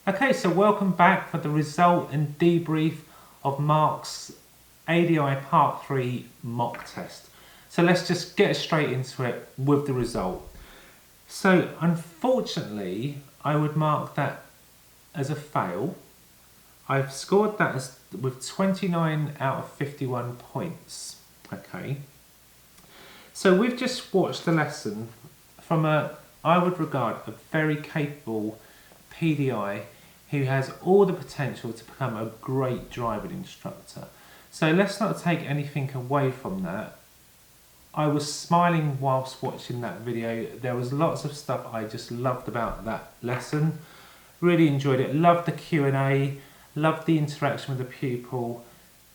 Okay, so welcome back for the result and debrief of Mark's ADI Part 3 mock test. So let's just get straight into it with the result. So unfortunately, I would mark that as a fail. I've scored that with 29 out of 51 points. Okay. So we've just watched the lesson from I would regard a very capable PDI who has all the potential to become a great driving instructor. So let's not take anything away from that. I was smiling whilst watching that video. There was lots of stuff I just loved about that lesson. Really enjoyed it. Loved the Q&A. Loved the interaction with the pupil.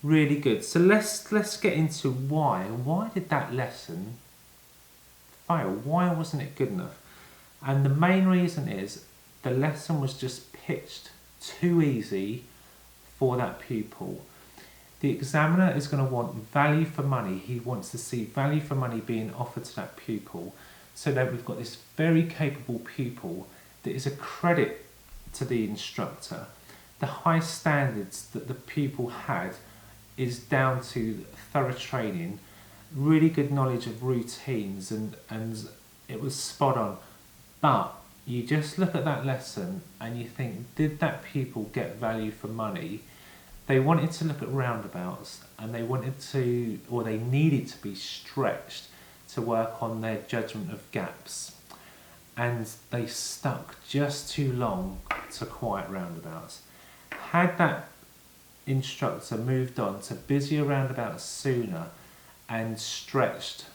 Really good. So let's get into why. Why did that lesson fail? Why wasn't it good enough? And the main reason is the lesson was just pitched too easy for that pupil. The examiner is going to want value for money. He wants to see value for money being offered to that pupil, so that we've got this very capable pupil that is a credit to the instructor. The high standards that the pupil had is down to thorough training, really good knowledge of routines, and it was spot on. But you just look at that lesson and you think, did that pupil get value for money? They wanted to look at roundabouts, and they wanted to, or they needed to be stretched to work on their judgment of gaps. And they stuck just too long to quiet roundabouts. Had that instructor moved on to busier roundabouts sooner and stretched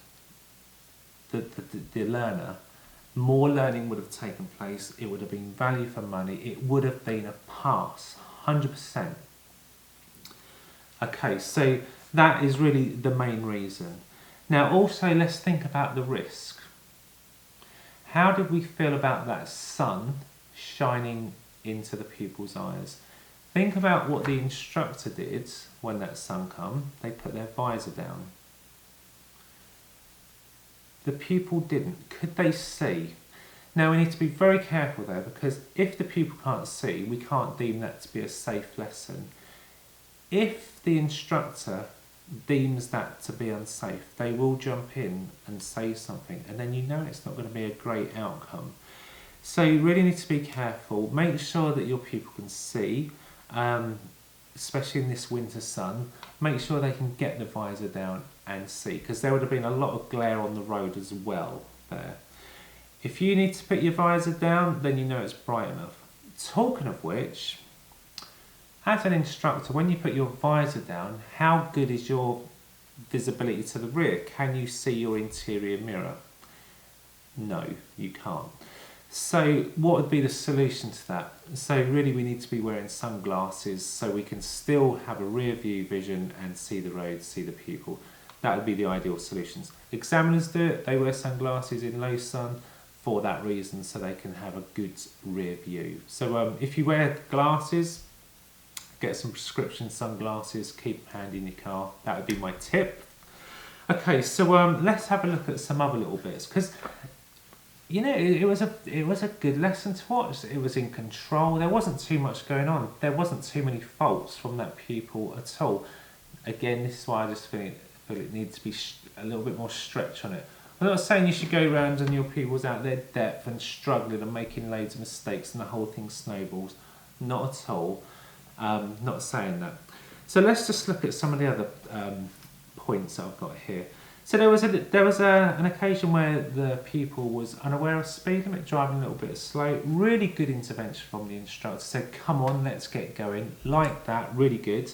the learner, more learning would have taken place. It would have been value for money. It would have been a pass, 100%. Okay, so that is really the main reason. Now also let's think about the risk. How did we feel about that sun shining into the pupil's eyes? Think about what the instructor did when that sun came. They put their visor down. The pupil didn't. Could they see? Now we need to be very careful there, because if the pupil can't see, we can't deem that to be a safe lesson. If the instructor deems that to be unsafe, they will jump in and say something, and then you know it's not going to be a great outcome. So you really need to be careful. Make sure that your pupil can see, especially in this winter sun. Make sure they can get the visor down and see, because there would have been a lot of glare on the road as well there. If you need to put your visor down, then you know it's bright enough. Talking of which, as an instructor, when you put your visor down, how good is your visibility to the rear? Can you see your interior mirror? No, you can't. So what would be the solution to that? So really we need to be wearing sunglasses so we can still have a rear view vision and see the road, see the pupil. That would be the ideal solutions. Examiners do it. They wear sunglasses in low sun for that reason, so they can have a good rear view. So if you wear glasses, get some prescription sunglasses, keep them handy in your car. That would be my tip. Okay, so let's have a look at some other little bits, because you know it was a good lesson to watch. It was in control. There wasn't too much going on. There wasn't too many faults from that pupil at all. Again, this is why I just feel it needs to be a little bit more stretch on it. I'm not saying you should go around and your pupil's out their depth and struggling and making loads of mistakes and the whole thing snowballs. Not at all. Not saying that. So let's just look at some of the other points that I've got here. So there was an occasion where the pupil was unaware of speed limit, driving a little bit slow. Really good intervention from the instructor. Said, come on, let's get going. Like that, really good.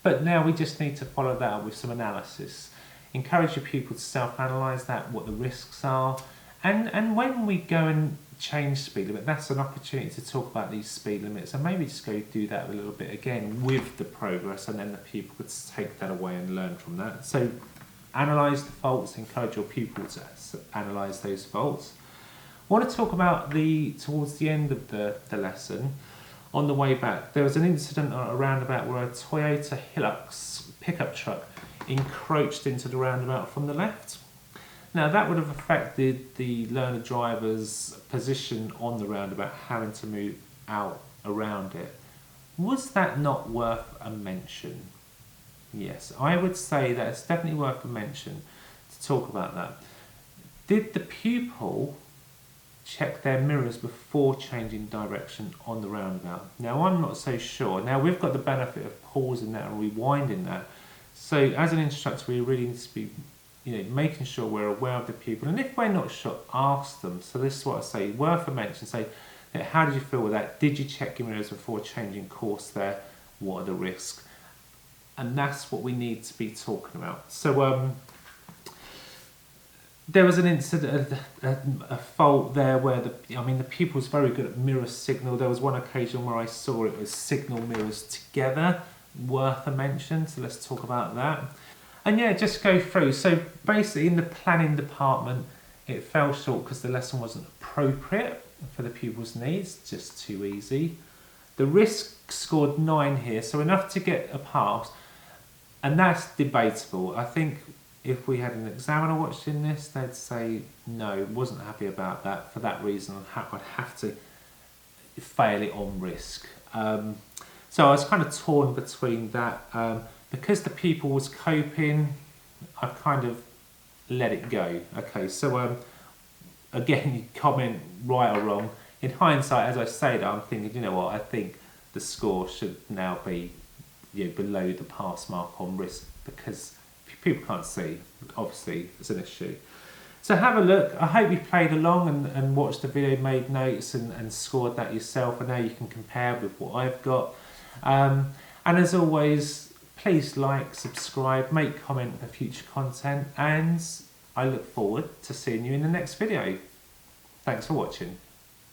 But now we just need to follow that up with some analysis. Encourage your pupil to self-analyse that, what the risks are. And when we go and change speed limit, that's an opportunity to talk about these speed limits, and maybe just go do that a little bit again with the progress, and then the pupil could take that away and learn from that. So analyse the faults, encourage your pupil to analyse those faults. I want to talk about towards the end of the lesson, on the way back, there was an incident at a roundabout where a Toyota Hilux pickup truck encroached into the roundabout from the left. Now that would have affected the learner driver's position on the roundabout, having to move out around it. Was that not worth a mention? Yes, I would say that it's definitely worth a mention to talk about that. Did the pupil check their mirrors before changing direction on the roundabout? Now, I'm not so sure. Now, we've got the benefit of pausing that and rewinding that. So as an instructor, we really need to be making sure we're aware of the pupil. And if we're not sure, ask them. So this is what I say, worth a mention. Say, how did you feel with that? Did you check your mirrors before changing course there? What are the risks? And that's what we need to be talking about. So there was an incident, a fault there where the pupil was very good at mirror signal. There was one occasion where I saw it was signal mirrors together, worth a mention. So let's talk about that. And yeah, just go through. So basically in the planning department, it fell short because the lesson wasn't appropriate for the pupil's needs, just too easy. The risk scored 9 here, so enough to get a pass. And that's debatable. I think if we had an examiner watching this, they'd say, no, wasn't happy about that. For that reason, I'd have to fail it on risk. So I was kind of torn between that. Because the pupil was coping, I've kind of let it go. Okay, so again, you comment right or wrong. In hindsight, as I say that, I'm thinking, you know what, I think the score should now be below the pass mark on risk, because people can't see, obviously, it's an issue. So have a look. I hope you played along and watched the video, made notes and scored that yourself. I know you can compare with what I've got. And as always, please like, subscribe, make comment for future content, and I look forward to seeing you in the next video. Thanks for watching.